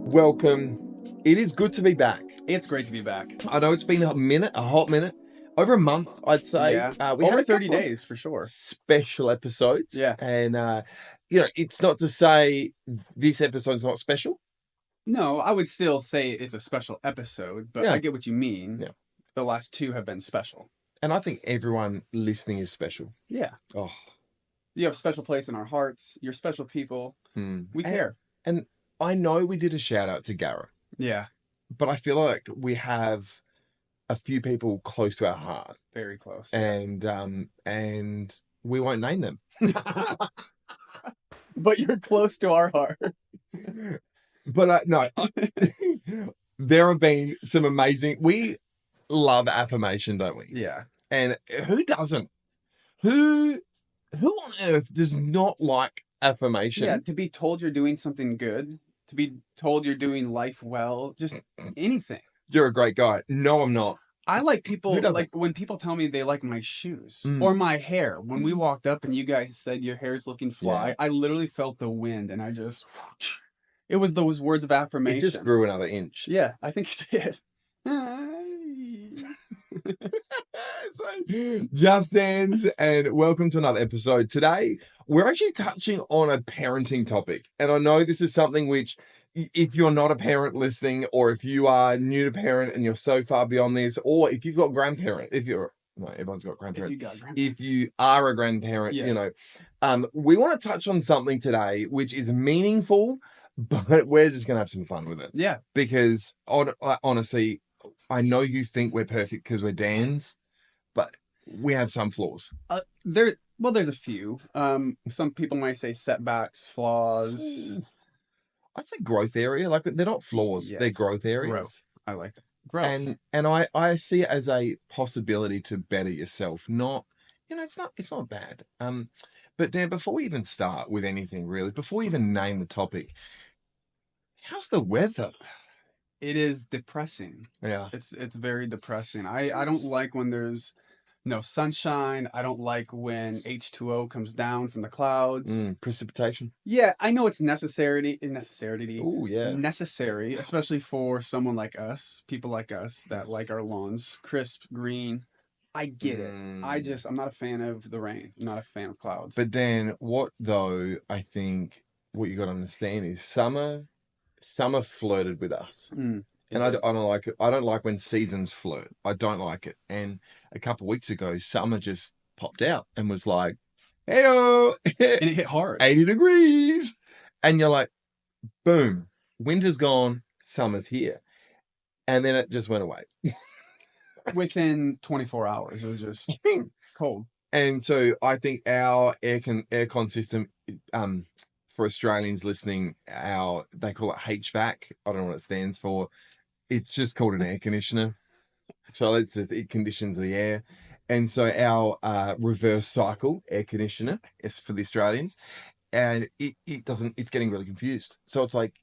welcome. It is good to be back. It's great to be back. I know it's been a hot minute, over a month, I'd say. Yeah, We had over a 30 couple of days for sure. special episodes. Yeah. And, it's not to say this episode's not special. No, I would still say it's a special episode, but Yeah. I get what you mean. Yeah. The last two have been special. And I think everyone listening is special. Yeah. Oh. You have a special place in our hearts. You're special people. We care. And I know we did a shout out to Garrett, Yeah, but I feel like we have a few people close to our heart. very close. And we won't name them. But you're close to our heart. But no, there have been some amazing. We love affirmation, don't we? Yeah. And who doesn't? Who on earth does not like affirmation? Yeah, to be told you're doing something good, to be told you're doing life well, just anything. You're a great guy. No, I'm not. I like people, Who doesn't? like when people tell me they like my shoes Mm. or my hair. When we walked up and you guys said your hair's looking fly, Yeah. I literally felt the wind and I just, it was those words of affirmation. It just grew another inch. Yeah, I think it did. So, just dance, and welcome to another episode. Today, we're actually touching on a parenting topic. And I know this is something which, if you're not a parent listening, or if you are new to parent and you're so far beyond this, or if you've got grandparent, no, everyone's got grandparents. If you are a grandparent, Yes. we want to touch on something today which is meaningful, but we're just going to have some fun with it. Yeah. Because honestly, I know you think we're perfect because we're Dans, but we have some flaws. There's a few. Some people might say setbacks, flaws. I'd say growth area. Like, they're not flaws, they're Yes. growth areas. Growth. I like that. Growth. And I see it as a possibility to better yourself. Not, it's not bad. But Dan, before we even start with anything really, before we even name the topic, how's the weather? It is depressing. Yeah. It's very depressing. I don't like when there's no sunshine. I don't like when H2O comes down from the clouds. Precipitation. Yeah, I know it's necessary, Oh, yeah. necessary, especially for someone like us, people like us that like our lawns crisp, green. I get it. I'm not a fan of the rain. I'm not a fan of clouds. But Dan, what you got to understand is summer flirted with us. And I don't like it. I don't like when seasons flirt. I don't like it. And a couple of weeks ago, summer just popped out and was like, hey-o! And it hit hard. 80 degrees. And you're like, boom, winter's gone, summer's here. And then it just went away. Within 24 hours, it was just cold. And so I think our aircon system, for Australians listening, they call it HVAC. I don't know what it stands for. It's just called an air conditioner. So it conditions the air. And so our reverse cycle air conditioner is for the Australians, and it's getting really confused. So it's like,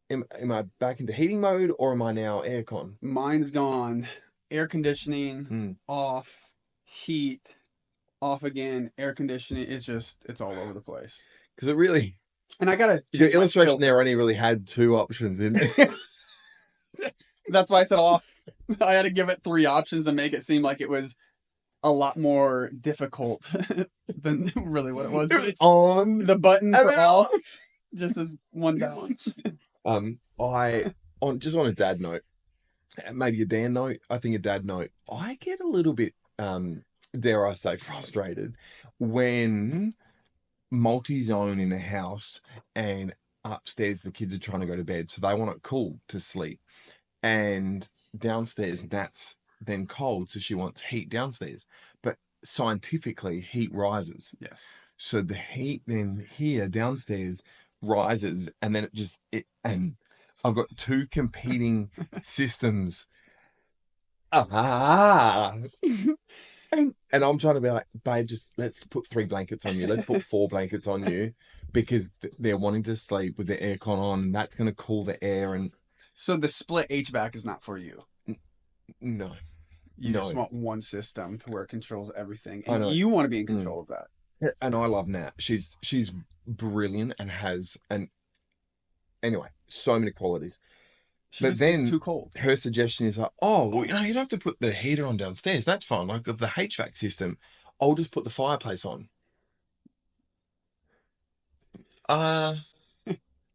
am I back into heating mode, or am I now aircon? Mine's gone. Air conditioning off, heat off again, air conditioning. It's all over the place. Because it really, and I gotta, your illustration there only really had two options in it. That's why I said off. I had to give it 3 options and make it seem like it was a lot more difficult than really what it was. But it's on the button for off just as one down. Just on a dad note, maybe a Dan note, I think a dad note, I get a little bit, dare I say, frustrated when multi-zone in a house and upstairs the kids are trying to go to bed, so they want it cool to sleep, and downstairs Nat's then cold, so she wants heat downstairs. But scientifically, heat rises. Yes. So the heat then here downstairs rises, and then and I've got two competing systems. And I'm trying to be like, babe, just let's put 3 blankets on you. Let's put 4 blankets on you, because they're wanting to sleep with the aircon on, and that's going to cool the air. And so the split HVAC is not for you. No. You just want one system to where it controls everything. I And know. you want to be in control of that. And I love Nat. She's brilliant and has Anyway, so many qualities. She But just gets then too cold. her suggestion is like, oh, well, you don't have to put the heater on downstairs. That's fine. Like the HVAC system, I'll just put the fireplace on. Uh,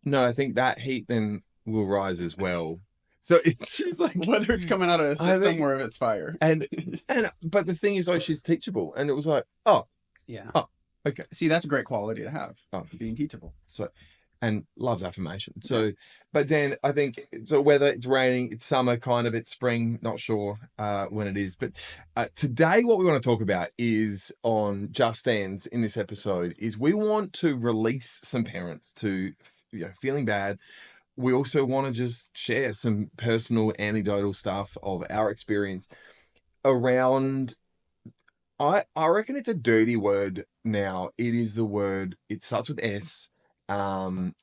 no, I think that heat then will rise as well. So she's like, Whether it's coming out of a I system think, or if it's fire. and but the thing is, like, she's teachable, and it was like, oh, Yeah. oh, okay, See, that's a great quality to have. oh, Being teachable. so, and loves affirmation. Yeah. So, but Dan, I think so. Whether it's raining, it's summer, kind of, it's spring. Not sure when it is, but today, what we want to talk about is on Just Dance in this episode. Is we want to release some parents to, feeling bad. We also want to just share some personal anecdotal stuff of our experience around. I reckon it's a dirty word now. It is the word. It starts with S, and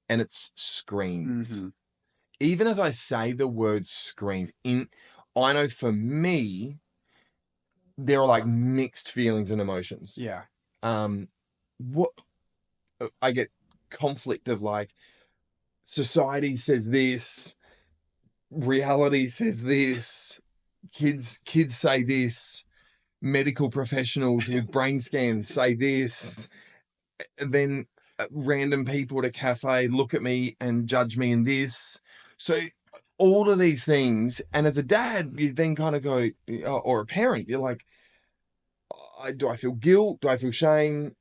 it's screens. Mm-hmm. Even as I say the word screens, I know for me there are like mixed feelings and emotions. Yeah. What I get conflict of like society says this, reality says this, kids say this, medical professionals with brain scans say this, and then random people at a cafe look at me and judge me in this. So all of these things, and as a dad, you then kind of go, or a parent, you're like, do I feel guilt? Do I feel shame?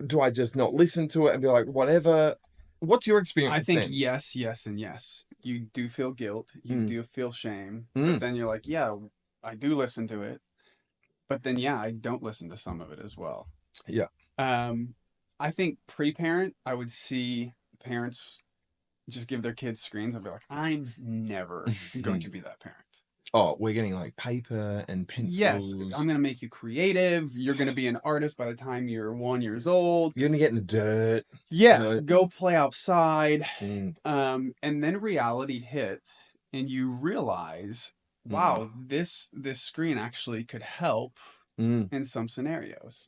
Do I just not listen to it and be like, whatever? What's your I experience think then? yes, yes, and yes. You do feel guilt. You Mm. do feel shame. Mm. But then you're like, yeah, I do listen to it. But then, yeah, I don't listen to some of it as well. Yeah. I think pre-parent, I would see parents just give their kids screens and be like, I'm never going to be that parent. Oh, we're getting like paper and Yes, pencils. I'm going to make you creative. You're going to be an artist by the time you're 1 year old. You're gonna get in the dirt. Yeah, go play outside. Mm. And then reality hit, and you realize, wow, this screen actually could help in some scenarios.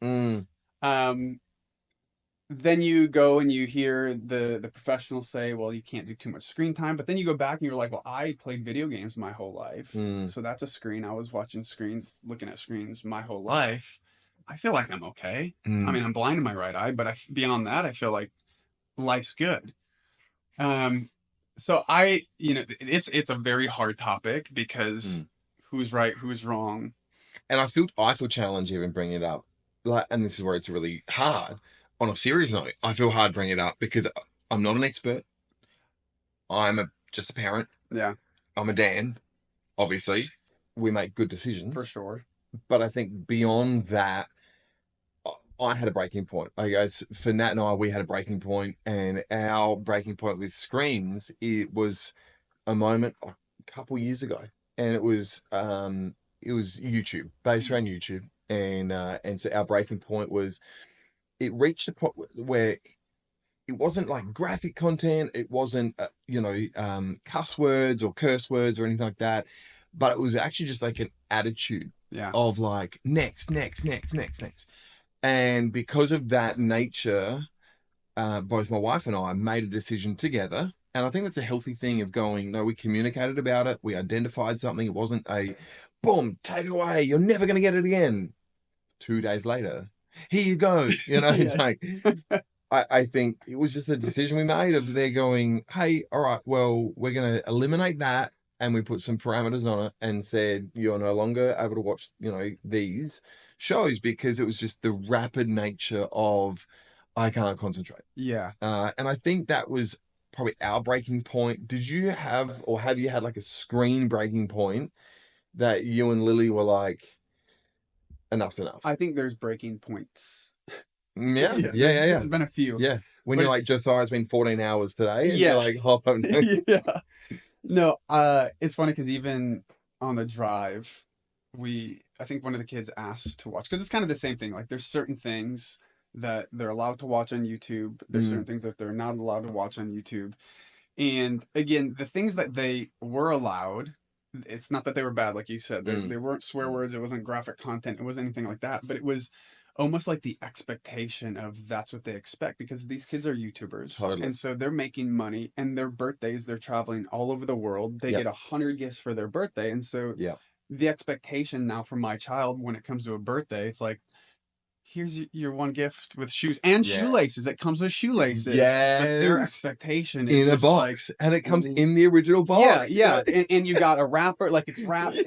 Then you go and you hear the professionals say, well, you can't do too much screen time. But then you go back and you're like, well, I played video games my whole life. So that's a screen. I was watching screens, looking at screens my whole life. I feel like I'm okay. I mean, I'm blind in my right eye, but beyond that, I feel like life's good. So it's a very hard topic because who's right, who's wrong. And I feel challenged even bringing it up. Like, and this is where it's really hard. On a serious note, I feel hard bringing it up because I'm not an expert. I'm just a parent. Yeah. I'm a Dan. Obviously, we make good decisions. For sure. But I think beyond that, I had a breaking point. I guess for Nat and I, we had a breaking point, and our breaking point with screens, it was a moment a couple years ago, and it was YouTube, based around YouTube, and so our breaking point was it reached a point where it wasn't like graphic content, it wasn't cuss words or curse words or anything like that, but it was actually just like an attitude of like next. And because of that nature, both my wife and I made a decision together. And I think that's a healthy thing of going, no, we communicated about it. We identified something. It wasn't a boom, take it away. You're never going to get it again. 2 days later, here you go. It's like, I think it was just a decision we made of they're going, hey, all right, well, we're going to eliminate that. And we put some parameters on it and said, you're no longer able to watch, these shows because it was just the rapid nature of, I can't concentrate. Yeah. And I think that was probably our breaking point. Did you have, or have you had like a screen breaking point that you and Lily were like, enough's enough? I think there's breaking points. Yeah. There's been a few. Yeah. When you're like, Josiah, it's been 14 hours today. And you're like, hop up. Yeah. No, it's funny because even on the drive, I think one of the kids asked to watch, because it's kind of the same thing. Like there's certain things that they're allowed to watch on YouTube. There's certain things that they're not allowed to watch on YouTube. And again, the things that they were allowed, it's not that they were bad, like you said. They weren't swear words. It wasn't graphic content. It wasn't anything like that. But it was, almost like the expectation of that's what they expect, because these kids are YouTubers. Totally. And so they're making money, and their birthdays, they're traveling all over the world. They get 100 gifts for their birthday. And so the expectation now for my child when it comes to a birthday, it's like, here's your one gift with shoes and shoelaces. It comes with shoelaces. Yes. But their expectation is in a just box, like, and it comes in the original box. Yeah. And you got a wrapper, like it's wrapped.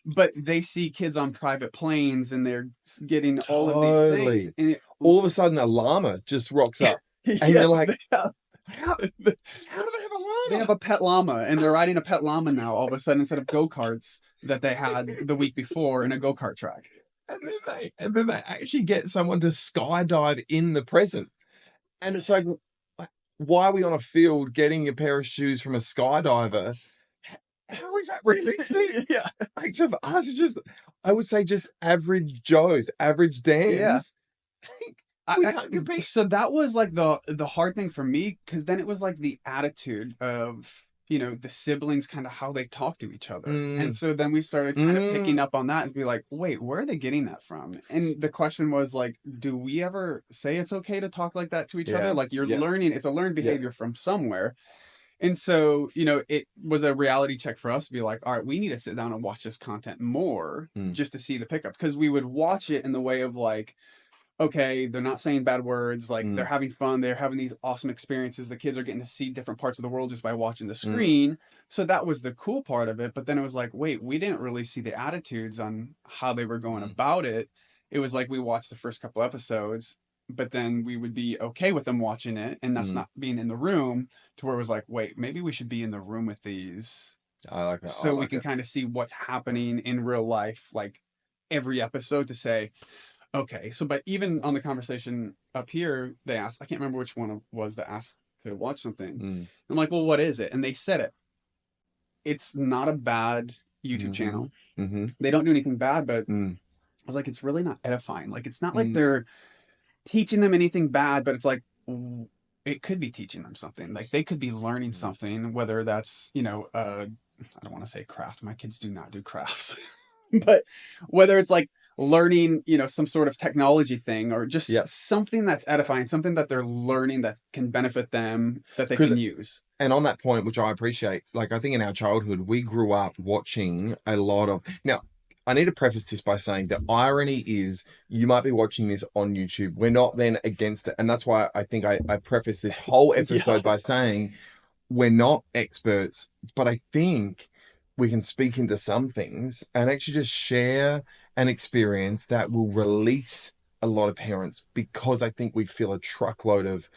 But they see kids on private planes, and they're getting all of these things. And all of a sudden, a llama just rocks up, and you're like, how do they have a llama? They have a pet llama, and they're riding a pet llama now. All of a sudden, instead of go-karts that they had the week before in a go-kart track. And then they actually get someone to skydive in the present. And it's like, why are we on a field getting a pair of shoes from a skydiver? How is that realistic? Like, of us, just, I would say, just average Joes, average Dans. We can't compete. So that was like the hard thing for me, because then it was like the attitude of, the siblings, kind of how they talk to each other. And so then we started kind of picking up on that and be like, wait, where are they getting that from? And the question was like, do we ever say it's okay to talk like that to each other? Like, you're learning, it's a learned behavior from somewhere. And so, it was a reality check for us to be like, all right, we need to sit down and watch this content more just to see the pickup. Because we would watch it in the way of like, okay, they're not saying bad words, like they're having fun, they're having these awesome experiences, the kids are getting to see different parts of the world just by watching the screen. So that was the cool part of it. But then it was like, wait, we didn't really see the attitudes on how they were going about it. It was like we watched the first couple episodes, but then we would be okay with them watching it, and that's not being in the room, to where it was like, wait, maybe we should be in the room with these. I like that. So we can kind of see what's happening in real life, like every episode, to say, okay. So, but even on the conversation up here, they asked, I can't remember which one it was that asked to watch something. I'm like, well, what is it? And they said it. It's not a bad YouTube channel. They don't do anything bad, but I was like, it's really not edifying. Like, it's not like they're teaching them anything bad, but it's like, it could be teaching them something. Like, they could be learning something, whether that's, I don't want to say craft. My kids do not do crafts. But whether it's like learning, some sort of technology thing, or just something that's edifying, something that they're learning that can benefit them, that they can use. And on that point, which I appreciate, like, I think in our childhood, we grew up watching a lot of... Now, I need to preface this by saying the irony is you might be watching this on YouTube. We're not then against it. And that's why I think I preface this whole episode by saying we're not experts, but I think we can speak into some things and actually just share an experience that will release a lot of parents, because I think we feel a truckload of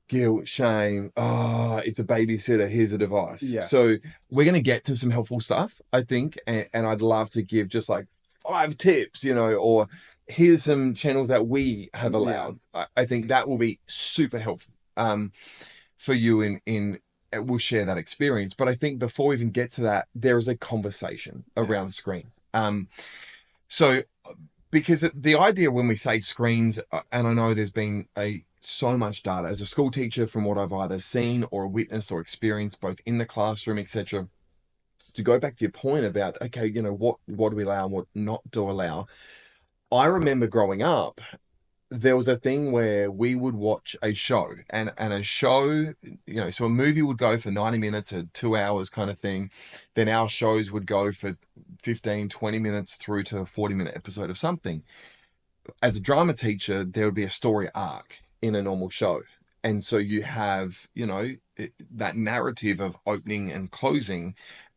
guilt, shame. Oh, it's a babysitter. Here's a device. So we're going to get to some helpful stuff, I think. And I'd love to give just like 5 tips, or here's some channels that we have allowed. I think that will be super helpful for you in we'll share that experience. But I think before we even get to that, there is a conversation around screens. So because the idea when we say screens, and I know there's been so much data as a school teacher from what I've either seen or witnessed or experienced both in the classroom, etc. To go back to your point about, okay, what do we allow and what not do allow? I remember growing up, there was a thing where we would watch a show, and a show, so a movie would go for 90 minutes or 2 hours kind of thing. Then our shows would go for 15, 20 minutes through to a 40-minute episode of something. As a drama teacher, there would be a story arc in a normal show. And so you have, that narrative of opening and closing,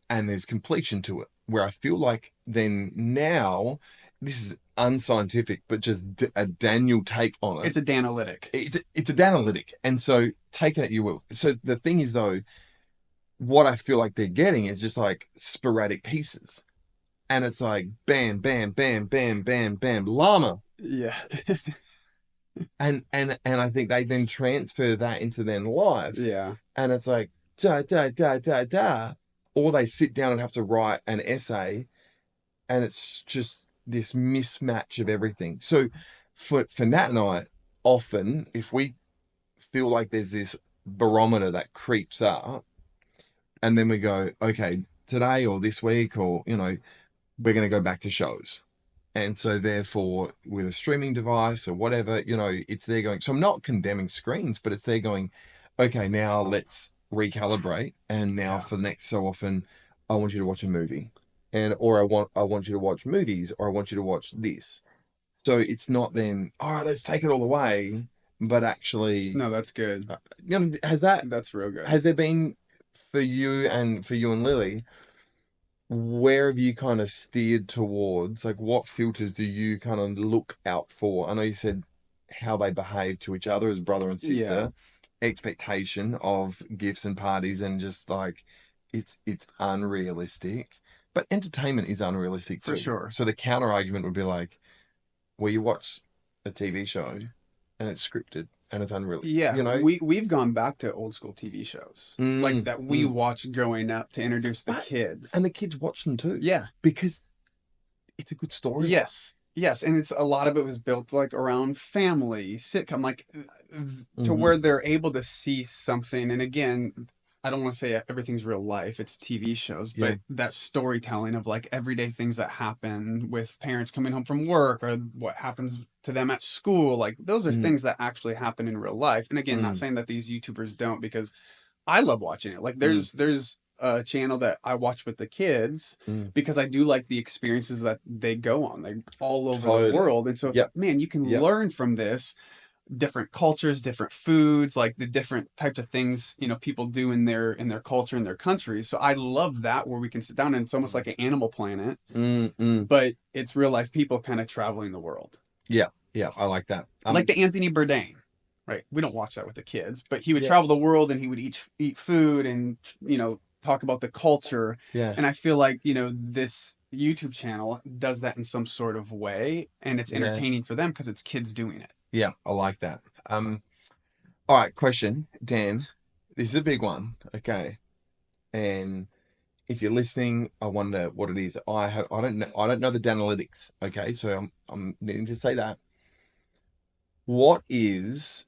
and there's completion to it, where I feel like then now, this is unscientific, but just a Daniel take on it. It's a Danalytic. It's a Danalytic. And so take it, you will. So the thing is, though, what I feel like they're getting is just like sporadic pieces. And it's like bam, bam, bam, bam, bam, bam, llama. Yeah. and I think they then transfer that into their life. Yeah. And it's like da da da da da. Or they sit down and have to write an essay, and it's just this mismatch of everything. So for Nat and I, often if we feel like there's this barometer that creeps up, and then we go, okay, today or this week, or we're going to go back to shows. And so therefore, with a streaming device or whatever, it's there going. So I'm not condemning screens, but it's there going, okay, now let's recalibrate. And now Yeah, for the next so often, I want you to watch a movie. Or I want you to watch movies, or I want you to watch this. So it's not then, all right, let's take it all away. But actually, no, that's good. uh, has that That's real good. has there been for you and Lily, where have you kind of steered towards? Like, what filters do you kind of look out for? I know you said how they behave to each other as brother and Yeah, sister, expectation of gifts and parties, and just like it's unrealistic. But entertainment is unrealistic for too. sure. So the counter argument would be like, well, you watch a TV show and it's scripted and it's unreal, Yeah, you know? we've gone back to old school TV shows like Mm, that we mm. watched growing up to introduce the But kids. and the kids watch them too Yeah. because it's a good storyline. Yes. Yes, and it's a lot of it was built like around family, sitcom, like to Hmm. where they're able to see something. And again, I don't want to say everything's real life, it's TV shows, Yeah. but that storytelling of like everyday things that happen with parents coming home from work or what happens to them at school, like those are Mm, things that actually happen in real life. And again, not mm, saying that these YouTubers don't, because I love watching it. Like mm, there's a channel that I watch with the kids mm. because I do like the experiences that they go on. They're all over the Totally. world. And so it's Yep. like, man, you can Yep. learn from this different cultures, different foods, like the different types of things, people do in their culture in their countries. So I love that where we can sit down and it's almost like an Animal Planet, Mm, mm. but it's real life people kind of traveling the world. Yeah. Yeah. I like that. Like the Anthony Bourdain, right? We don't watch that with the kids, but he would travel the Yes. world and he would eat food and talk about the culture. Yeah. And I feel like this YouTube channel does that in some sort of way, and it's Yeah. entertaining for them because it's kids doing it. Yeah. I like that. All right. Question, Dan. This is a big one. Okay. And if you're listening, I wonder what it is. I don't know the Danalytics. Okay. So I'm needing to say that. What is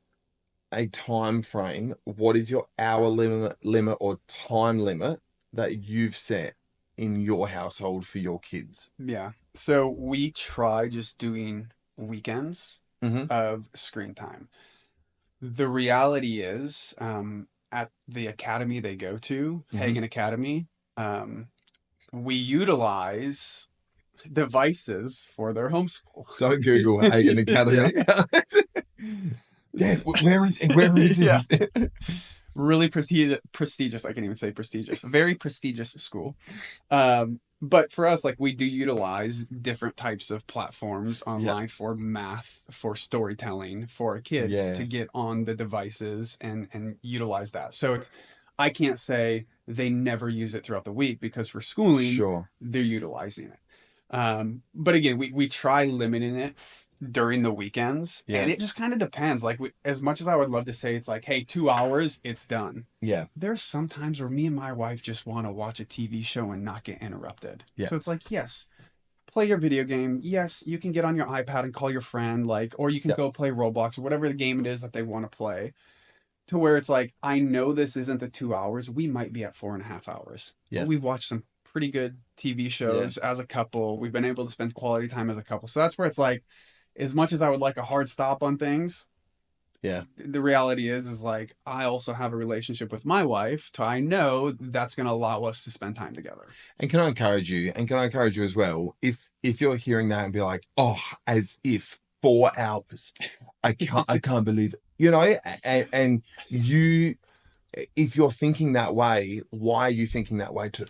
a time frame? What is your hour limit or time limit that you've set in your household for your kids? Yeah. So we try just doing weekends Mm-hmm. of screen time. The reality is, at the academy they go to, Mm-hmm. Hagen Academy, um, we utilize devices for their homeschool. Don't Google Hagen Yeah. Academy. Dad, where is Yeah. this? Really prestigious. I can't even say prestigious. Very prestigious school. But for us, like we do utilize different types of platforms Yeah. online for math, for storytelling, for our kids Yeah. to get on the devices and utilize that. So I can't say they never use it throughout the week because for schooling, Sure. they're utilizing it. But again, we try limiting it during the weekends, Yeah. and it just kind of depends. Like as much as I would love to say it's like, hey, 2 hours, it's done. Yeah. There's some times where me and my wife just want to watch a TV show and not get interrupted. Yeah. So it's like, yes, play your video game. Yes, you can get on your iPad and call your friend, like, or you can Yeah. go play Roblox or whatever the game it is that they want to play. To where it's like, I know this isn't the 2 hours. We might be at 4.5 hours. Yeah. But we've watched some pretty good TV shows as a couple. We've been able to spend quality time as a couple. So that's where it's like, as much as I would like a hard stop on things, Yeah. the reality is like I also have a relationship with my wife, so I know that's going to allow us to spend time together. And can I encourage you? And can I encourage you as well? If you're hearing that and be like, oh, as if 4 hours, I can't believe it. And you, if you're thinking that way, why are you thinking that way too?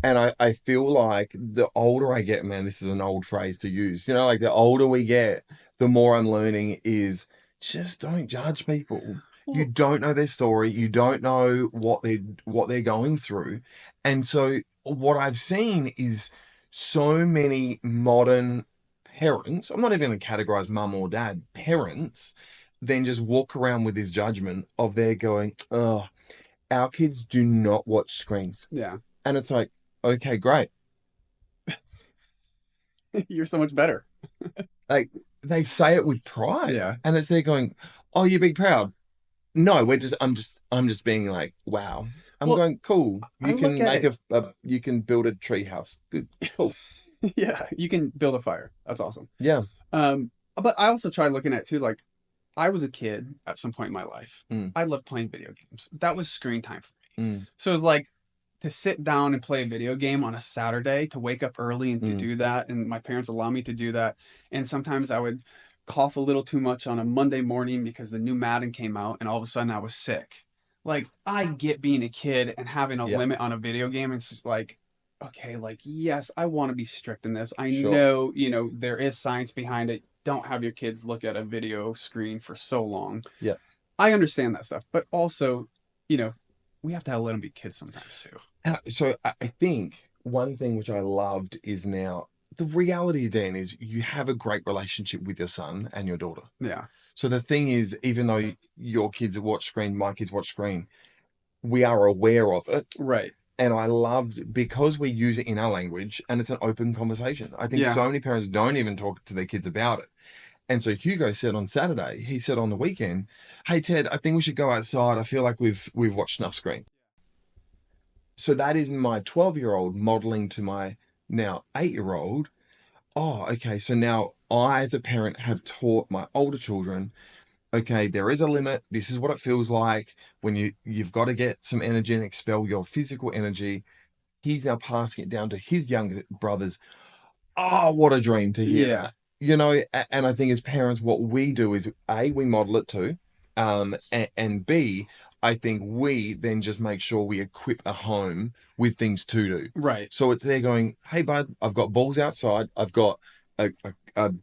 And I feel like the older I get, man, this is an old phrase to use, like the older we get, the more I'm learning is just don't judge people. You don't know their story. You don't know what they're going through. And so what I've seen is so many modern parents, I'm not even going to categorize mum or dad, parents, then just walk around with this judgment of they're going, oh, our kids do not watch screens. Yeah. And it's like, okay, great. You're so much better. Like they say it with pride. Yeah. And it's they're going, oh, you be proud. No, I'm just being like, wow. I'm Well, going, cool. I You can look at make it. you can build a tree house. Good. Cool. Yeah, you can build a fire. That's awesome. Yeah. But I also try looking at too, like I was a kid at some point in my life. Mm, I loved playing video games. That was screen time for me. mm, So it was like to sit down and play a video game on a Saturday, to wake up early and to mm. do that. And my parents allow me to do that. And sometimes I would cough a little too much on a Monday morning because the new Madden came out and all of a sudden I was sick. Like, I get being a kid and having a Yeah, limit on a video game. It's like, okay, like, yes, I want to be strict in this. I sure. know, there is science behind it. Don't have your kids look at a video screen for so long. Yeah. I understand that stuff, but also, you know, we have to let them be kids sometimes too. So I think one thing which I loved is now the reality, Dan, is you have a great relationship with your son and your daughter. Yeah. So the thing is, even though your kids watch screen, my kids watch screen, we are aware of it. Right. And I loved because we use it in our language and it's an open conversation. I think Yeah. so many parents don't even talk to their kids about it. And so Hugo said on Saturday, he said on the weekend, "Hey Ted, I think we should go outside. I feel like we've watched enough screen." So that is my 12-year-old modeling to my now 8-year-old. Oh, okay. So now I, as a parent, have taught my older children, okay, there is a limit. This is what it feels like when you've got to get some energy and expel your physical energy. He's now passing it down to his younger brothers. Oh, what a dream to hear Yeah. that. And I think as parents, what we do is A, we model it too. And B, I think we then just make sure we equip a home with things to do. Right. So it's there going, hey, bud, I've got balls outside. I've got a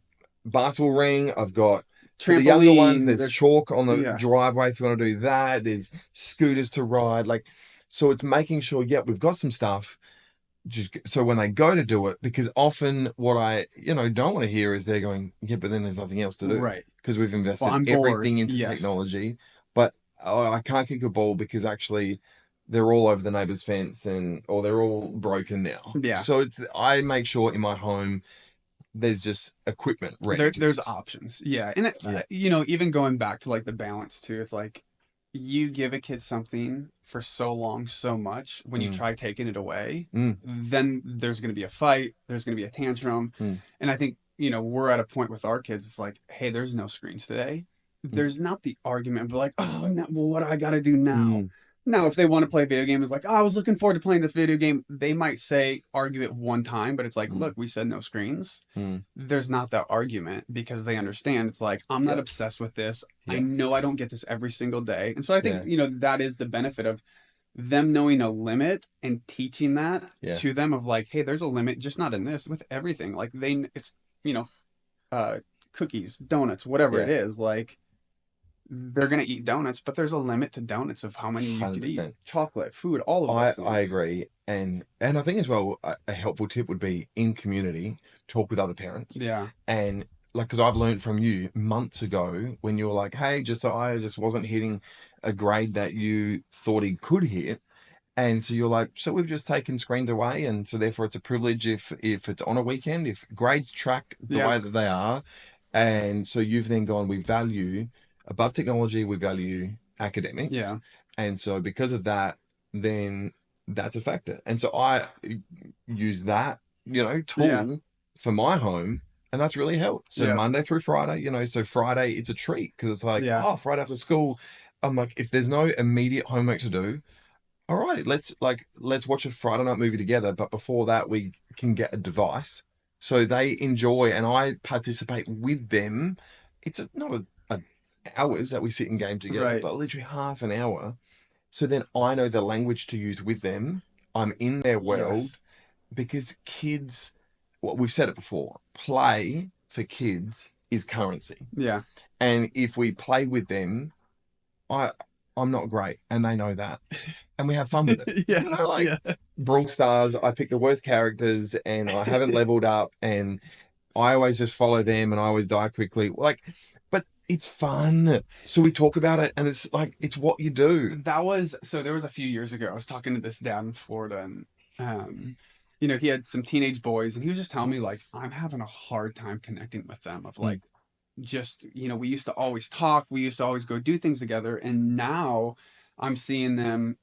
basketball ring. I've got, for the younger ones, Trampoline. there's There's chalk on the yeah. driveway if you want to do that. There's scooters to ride. Like, so it's making sure, yeah, we've got some stuff just so when they go to do it, because often what I don't want to hear is they're going, yeah, but then there's nothing else to do Right. because we've Well, invested I'm bored. everything into Yes. technology, but oh, I can't kick a ball because actually they're all over the neighbor's fence or they're all broken now. Yeah. So I make sure in my home there's just equipment ready to There's use. options. Yeah. And Yeah. even going back to like the balance too, it's like you give a kid something for so long, so much, when you Mm, try taking it away, mm, then there's going to be a fight, there's going to be a tantrum. mm, And I think, we're at a point with our kids, it's like, hey, there's no screens today. mm, There's not the argument, but like, oh, no, well, what do I got to do now? mm, Now, if they want to play a video game, it's like, oh, I was looking forward to playing this video game. They might argue it one time, but it's like, mm, look, we said no screens. mm. There's not that argument because they understand. It's like, I'm not Yep. obsessed with this. I Yep. know I don't get this every single day. And so I think, Yeah. that is the benefit of them knowing a limit and teaching that Yeah. to them of like, hey, there's a limit, just not in this, with everything. Like it's, you know, uh, cookies, donuts, whatever it Yeah. is, like they're gonna eat donuts, but there's a limit to donuts of how many you could eat. 100%. Chocolate, food, all of I those I things. agree, and I think as well a helpful tip would be in community talk with other parents, Yeah. and like because I've learned from you months ago when you were like, hey, I just wasn't hitting a grade that you thought he could hit, and so you're like, so we've just taken screens away, and so therefore it's a privilege if it's on a weekend, if grades track the Yeah. way that they are, and so you've then gone, we value above technology, we value academics, Yeah. and so because of that, then that's a factor, and so I use that Yeah. tool for my home. And that's really helped. So Yeah. Monday through Friday, so Friday it's a treat because it's like, Yeah. oh, Friday after school, I'm like, if there's no immediate homework to do, all right, let's watch a Friday night movie together. But before that, we can get a device so they enjoy and I participate with them. It's not a hours that we sit and game together, Right. but literally half an hour. So then I know the language to use with them. I'm in their world Yes. because kids, well, we've said it before, play for kids is currency. Yeah. And if we play with them, I I'm not great, and they know that, and we have fun with it. Yeah. Like Yeah. Brawl Stars, I pick the worst characters, and I haven't leveled up, and I always just follow them, and I always die quickly. Like, but it's fun, so we talk about it, and it's like it's what you do. There was a few years ago, I was talking to this dad in Florida, and he had some teenage boys, and he was just telling me like, I'm having a hard time connecting with them of Mm, like, just, we used to always talk, we used to always go do things together, and now I'm seeing them,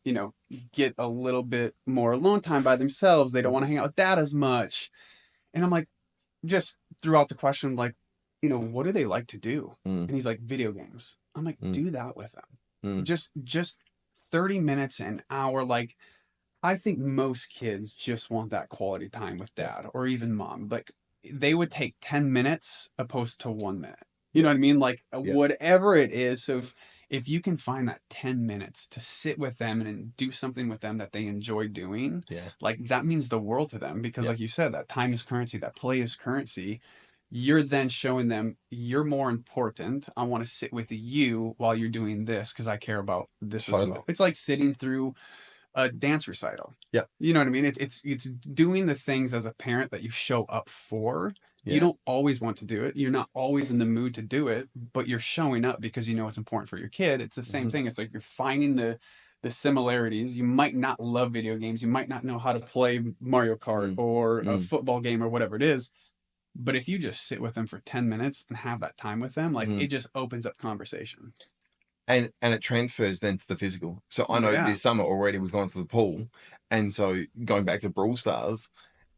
get a little bit more alone time by themselves. They don't mm, want to hang out with dad as much. And I'm like, just throughout the question, like, what do they like to do? Mm. And he's like, video games. I'm like, do that with them. Mm. Just 30 minutes, an hour. Like, I think most kids just want that quality time with dad or even mom. Like, they would take 10 minutes opposed to 1 minute. You know what I mean? Like, whatever it is. So if you can find that 10 minutes to sit with them and do something with them that they enjoy doing, like, that means the world to them, because like you said, that time is currency, that play is currency. You're then showing them you're more important. I want to sit with you while you're doing this because I care about this as well. It's like sitting through a dance recital. Yeah. You know what I mean? It's doing the things as a parent that you show up for. You don't always want to do it. You're not always in the mood to do it, but you're showing up because you know it's important for your kid. It's the same thing. It's like you're finding the similarities. You might not love video games. You might not know how to play Mario Kart or a football game or whatever it is. But if you just sit with them for 10 minutes and have that time with them, like it just opens up conversation. And it transfers then to the physical. So I know this summer already we've gone to the pool. And so going back to Brawl Stars,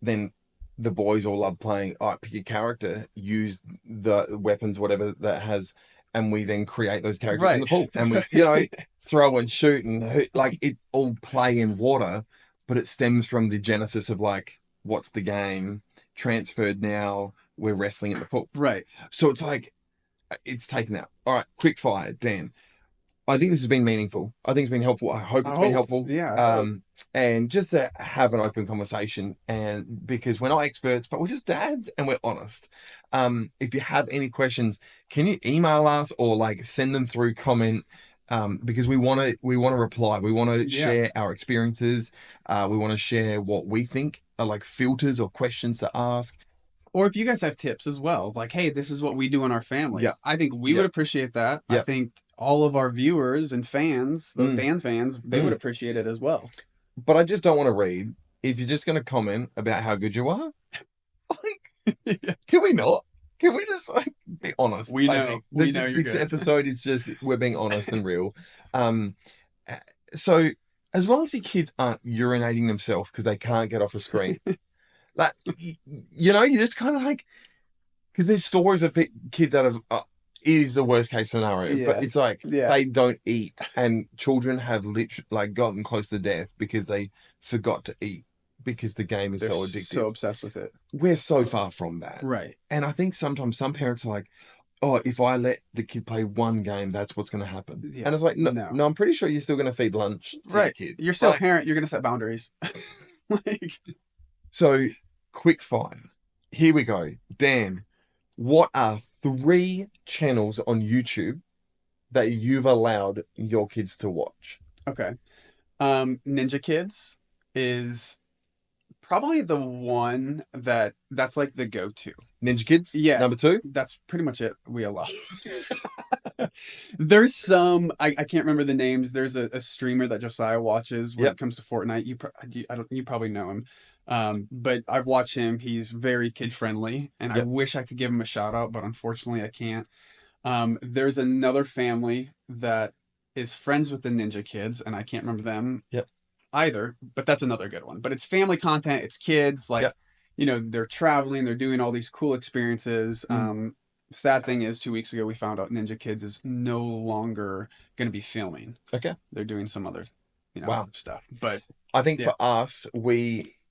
then the boys all love playing, pick a character, use the weapons, whatever that has, and we then create those characters in the pool. And we, throw and shoot and like it all play in water, but it stems from the genesis of like, what's the game? Transferred now, we're wrestling in the pool. Right. So it's like, it's taken out. All right, quick fire, Dan. I think this has been meaningful. I think it's been helpful. I hope it's been helpful. Yeah. And just to have an open conversation, and because we're not experts, but we're just dads and we're honest. If you have any questions, can you email us or like send them through comment? Because we want to reply. We want to share our experiences. We want to share what we think are like filters or questions to ask. Or if you guys have tips as well, like, hey, this is what we do in our family. Yeah. I think we would appreciate that. I think all of our viewers and fans, those Dan fans, they would appreciate it as well. But I just don't want to read. If you're just going to comment about how good you are, like, can we not? Can we just like be honest? We know you're this good. episode is just we're being honest and real. So as long as the kids aren't urinating themselves because they can't get off a screen, like you just kind of like, because there's stories of kids that have. It is the worst case scenario, but it's like they don't eat, and children have literally like gotten close to death because they forgot to eat because the game is so addictive. So obsessed with it. We're so far from that, right? And I think sometimes some parents are like, "Oh, if I let the kid play one game, that's what's going to happen." Yeah. And it's like, no, I'm pretty sure you're still going to feed lunch to your kid. You're still a parent. You're going to set boundaries. So, quick fire. Here we go, Dan. What are 3 channels on YouTube that you've allowed your kids to watch? Okay. Ninja Kids is probably the one that's like the go-to. Ninja Kids? Yeah. Number 2? That's pretty much it. We allow. There's some, I can't remember the names. There's a streamer that Josiah watches when it comes to Fortnite. You probably know him. But I've watched him. He's very kid friendly, and I wish I could give him a shout out, but unfortunately I can't. There's another family that is friends with the Ninja Kids, and I can't remember them either, but that's another good one. But it's family content. It's kids, like, they're traveling, they're doing all these cool experiences. Sad thing is 2 weeks ago we found out Ninja Kids is no longer going to be filming. Okay. They're doing some other stuff. But I think for us,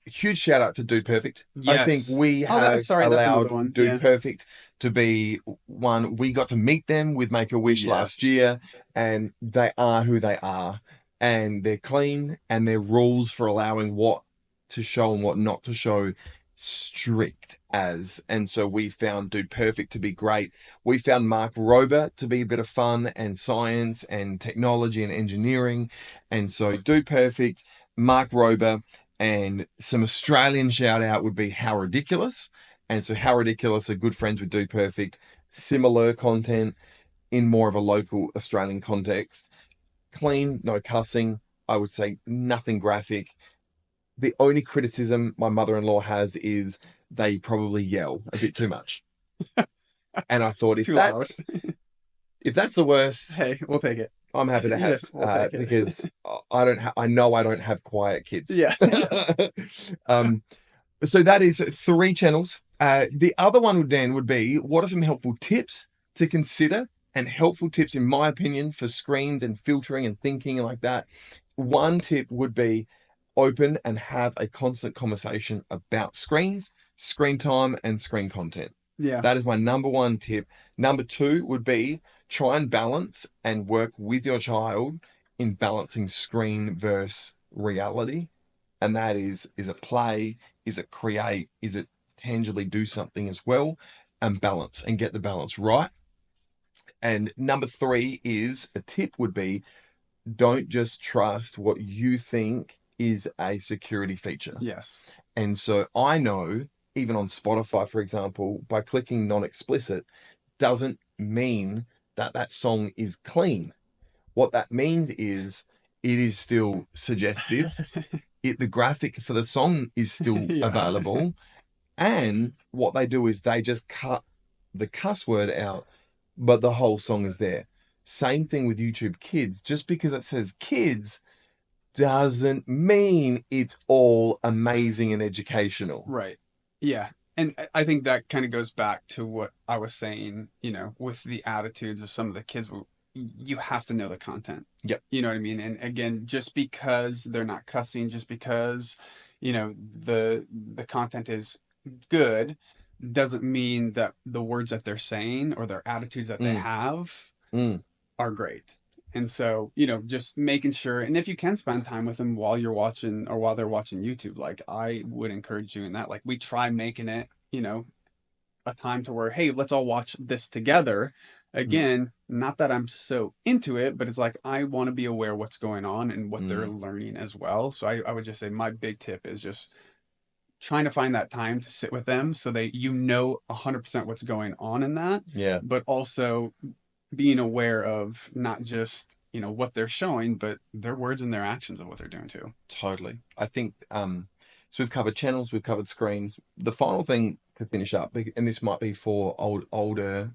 huge shout out to Dude Perfect. Yes. I think we have allowed Dude Perfect to be one. We got to meet them with Make-A-Wish last year, and they are who they are, and they're clean, and their rules for allowing what to show and what not to show strict as. And so we found Dude Perfect to be great. We found Mark Rober to be a bit of fun and science and technology and engineering. And so Dude Perfect, Mark Rober, and some Australian shout out would be How Ridiculous. And so How Ridiculous are good friends with Dude Perfect. Similar content in more of a local Australian context. Clean, no cussing. I would say nothing graphic. The only criticism my mother-in-law has is they probably yell a bit too much. And I thought if that's the worst, hey, we'll take it. I'm happy to have because I know I don't have quiet kids. Yeah. So that is 3 channels. The other one, Dan, would be what are some helpful tips to consider and helpful tips, in my opinion, for screens and filtering and thinking and like that. One tip would be open and have a constant conversation about screens, screen time, and screen content. Yeah. That is my number 1 tip. Number 2 would be try and balance and work with your child in balancing screen versus reality. And that is it play? Is it create? Is it tangibly do something as well? And balance and get the balance right. And number 3 is a tip would be don't just trust what you think is a security feature. Yes. And so I know, even on Spotify, for example, by clicking non-explicit doesn't mean that that song is clean. What that means is it is still suggestive. The graphic for the song is still Yeah. available. And what they do is they just cut the cuss word out, but the whole song is there. Same thing with YouTube Kids. Just because it says kids doesn't mean it's all amazing and educational. Right. Yeah. And I think that kind of goes back to what I was saying, you know, with the attitudes of some of the kids. You have to know the content. Yep. You know what I mean? And again, just because they're not cussing, just because, you know, the content is good, doesn't mean that the words that they're saying or their attitudes that they have are great. And so, you know, just making sure, and if you can spend time with them while you're watching or while they're watching YouTube, like I would encourage doing that. Like we try making it, you know, a time to where, hey, let's all watch this together. Again, not that I'm so into it, but it's like I want to be aware what's going on and what they're learning as well. So I would just say my big tip is just trying to find that time to sit with them so they, you know, 100% what's going on in that. Yeah. But also being aware of not just, you know, what they're showing, but their words and their actions of what they're doing too. Totally. I think so we've covered channels, we've covered screens. The final thing to finish up, and this might be for older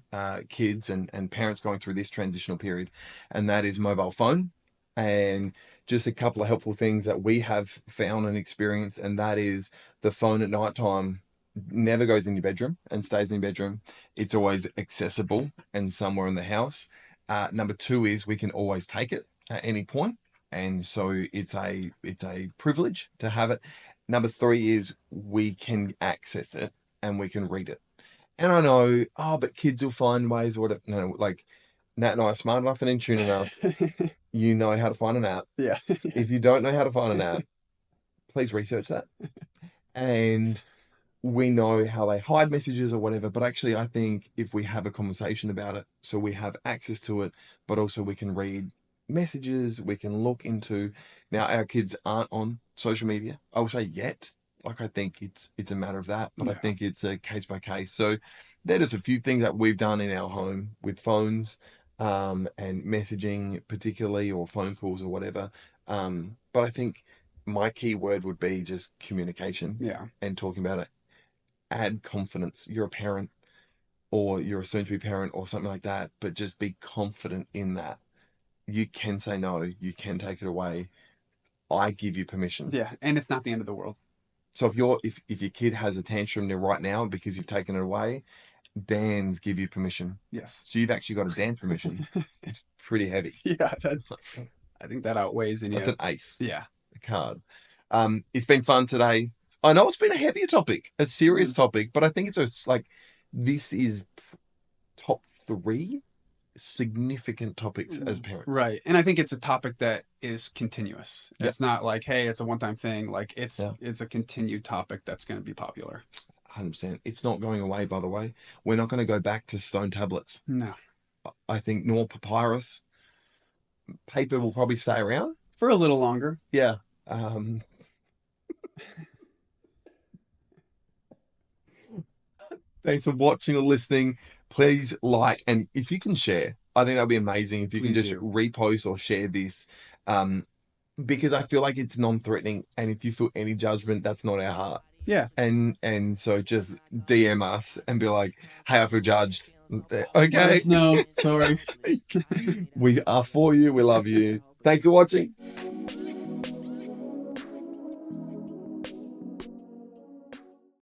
kids and parents going through this transitional period, and that is mobile phone. And just a couple of helpful things that we have found and experienced, and that is the phone at night time never goes in your bedroom and stays in your bedroom. It's always accessible and somewhere in the house. Number 2 is we can always take it at any point, and so it's a privilege to have it. Number 3 is we can access it and we can read it. And I know, but kids will find ways or whatever. No, like Nat and I are smart enough and in tune enough. You know how to find an app. Yeah. If you don't know how to find an app, please research that. And we know how they hide messages or whatever, but actually I think if we have a conversation about it, so we have access to it, but also we can read messages, we can look into. Now our kids aren't on social media, I will say, yet. Like I think it's a matter of that, but I think it's a case by case. So there's a few things that we've done in our home with phones and messaging particularly, or phone calls or whatever. But I think my key word would be just communication. Yeah. And talking about it. Add confidence. You're a parent or you're a soon to be parent or something like that, but just be confident in that. You can say no, you can take it away. I give you permission. Yeah. And it's not the end of the world. So if your kid has a tantrum there right now because you've taken it away, Dan's give you permission. Yes. So you've actually got a Dan permission. It's pretty heavy. Yeah, I think that outweighs any. That's an ace. Yeah. The card. It's been fun today. I know it's been a heavier topic, a serious topic, but I think it's just like this is top 3 significant topics as parents. Right. And I think it's a topic that is continuous. It's not like, hey, it's a one-time thing. Like it's a continued topic that's going to be popular. 100%. It's not going away, by the way. We're not going to go back to stone tablets. No. I think nor papyrus. Paper will probably stay around for a little longer. Yeah. Thanks for watching or listening. Please like, and if you can share, I think that'll be amazing. If you can just repost or share this, because I feel like it's non-threatening, and if you feel any judgment, that's not our heart. Yeah. And so just DM us and be like, hey, I feel judged. Okay. No, sorry. We are for you. We love you. Thanks for watching.